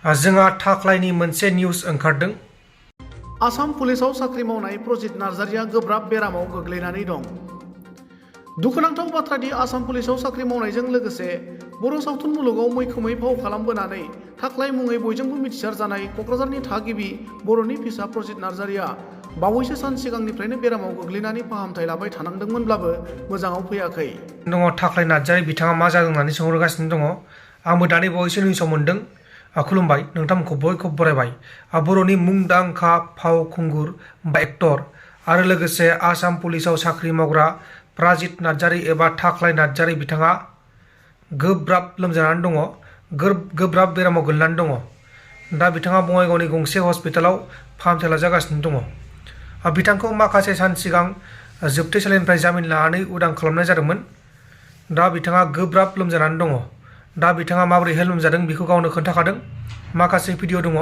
जोंहा थाख्लायनि मोनसे निउस ओंखारदों। आसाम पुलिसाव साख्रि मावनाय प्रजित नार्जारिया गोब्राब बेरामाव गोग्लैनानै दं। दुखुनांथाव बाथ्रादि आसाम पुलिसाव साख्रि मावनायजों लोगोसे बर' सावथुन मुलुगाव मैखोमै फाव खालामबोनानै थाख्लाय मुङै बयजोंबो मिथिसार जानाय क'क्राझारनि थागिबि बर'नि फिसा प्रजित नार्जारिया बावैसो सान सिगांनिफ्रायनो बेरामाव गोग्लैनानै फाहामथाय लाबाय थानांदोंमोनब्लाबो मोजाङाव फैयाखै। थाख्लाय नार्जारि बिथाङा मा जादों होननानै सोंहरगासिनो दङ। आंबो दानि बावैसो निउसाव मोन्दों। खुलुमबाय, नोंथांमोनखौ बयखौबो बरायबाय। बर'नि मुंदांखा फावखुंगुर बा एक्टर आरो लोगोसे आसाम पुलिसाव साख्रि मावग्रा प्रजित नार्जारि एबा थाख्लाय नार्जारि बिथाङा गोब्राब लोमजानानै दङ, गोब्राब बेरामाव गोलैनानै दङ। दा बिथाङा बङाइगावनि गंसे हस्पिटालाव फाहामथाय लाजागासिनो दङ। बिथांखौ माखासे सान सिगां जोबथेसालिनिफ्राय जामिन लानानै उदां खालामनाय जादोंमोन। दा बिथाङा गोब्राब लोमजानानै दङ। दा बिथाङा माबोरैहाय लोमजादों बेखौ गावनो खोन्थाखादों। माखासे भिडिअ दङ,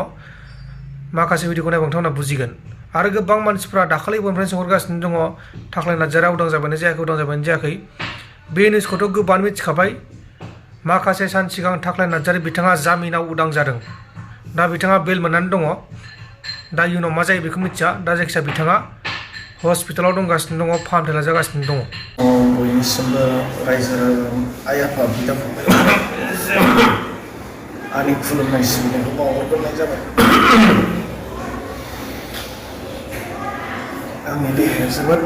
माखासे भिडिअखौ नायबा नोंथांमोना बुजिगोन। आरो गोबां मानसिफ्रा दाखालिबोनिफ्राय सोंहरगासिनो दङ थाख्लाय नार्जारिया उदां जाबायानो जायाखै, उदां जाबायानो जायाखै। बे निउसखौथ' गोबाङानो मिथिखाबाय। माखासे सान सिगां थाख्लाय नार्जारि बिथाङा जामिनाव उदां जादों। दा बिथाङा बेल मोननानै दङ। दा इयुनाव मा जायो बेखौ मिथिया। दा जायखिजाया बिथाङा हस्पिटालाव दंगासिनो दङ, फाहामथाय लाजागासिनो दङ। बयनिसिमबो रायजो राजा, आइ आफा, बिदा फंबाय आंनि खुलुमनाय सिबिनायखौ बावहरग्रोनाय जाबाय। आंनि देहाया जोबोद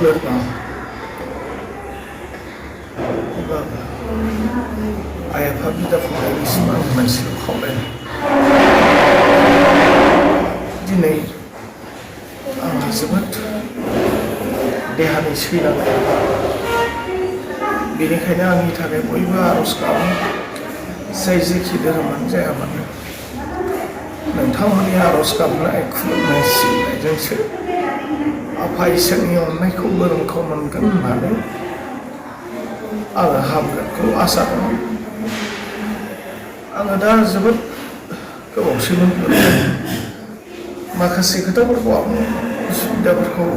लोरबां। आइ आफा, बिदा फंबायनिसिम आं मोनसेल' खावलायनाय, दिनै आंहा जोबोद देहानि सैनांगौ। बेनिखायनो आंनि थाखाय बयबो आर'ज गाबो, जाय जेखि धोरोमानो जाया मानो। नोंथांमोननि आर'ज गाबनाय, खुलुमनाय, सिबिनायजोंसो आफा इसोरनि अननायखौ बोरोमखौ मोनगोन होननानै आङो हामगोनखौ आसा दं। आङो दा जोबोद गोबावसै लोमजानाय। माखासे खोथाफोरखौ आं उसुबिदाफोरखौ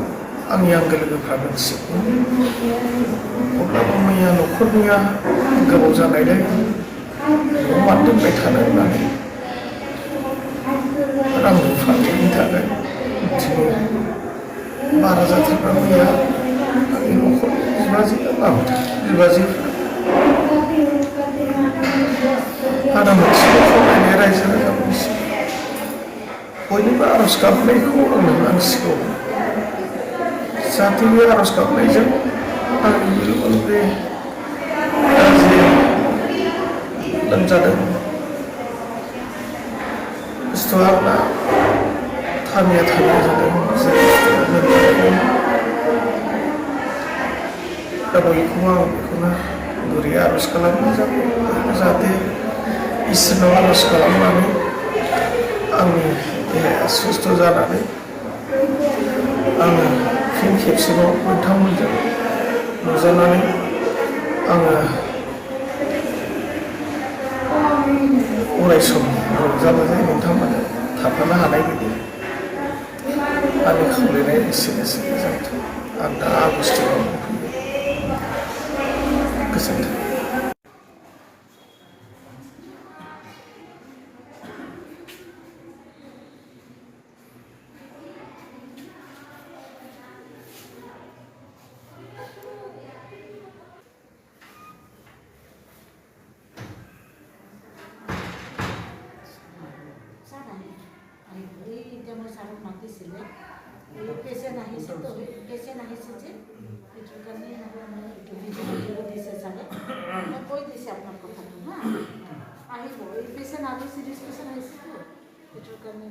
आंनि आंगो लोगोफ्रा मिथिगौ। अब्लाबो मैया न'खरनिया गोबाव जानायलाय न'आव मानो दोनबाय थानो होननानै रां रुफा गैयिनि थाखाय दिनै बारा जाथारबा मैया आंनि न'खरनि बिबाजैफ्रा आदा मोनसेल' खावलायनाय रायजो राजाफोरनिसिम बयनिबो आर'ज गाबनायखौ आंनो नांसिगौ। जाहाथे बे आर'ज गाबनायजों आंनि बे गाज्रि लोमजादों बुस्थुआ आंना थामिया जादों। दा बयखौबो आं बेखौनो गुरै आर'ज खालामनाय जाबाय, जाहाथे इसोरनाव आर'ज खालामनानै आंनि देहाया सुस्थ' जानानै आङो फिन खेबसेबाव नोंथांमोनजों नुजानानै आङो अराय सम रंजाबाय नोंथांमोनजों थाफानो हानाय बायदि आंनि खावलायनाया एसेनोसै। गोजोन्थों। आं दा आगस्टियाव फैयो। गोजोन्थों। পেশেন্ট আহিছে তো, পেশেন্ট আহিছে যে এইটোৰ কাৰণে ভিডিঅ' দিছে চাগে। মই কৈ দিছে আপোনাৰ কথাটো হা, আহিব। এই পেশেন্ট আৰু চিৰিয়াছ পেশেন্ট আহিছে তো, এইটোৰ কাৰণে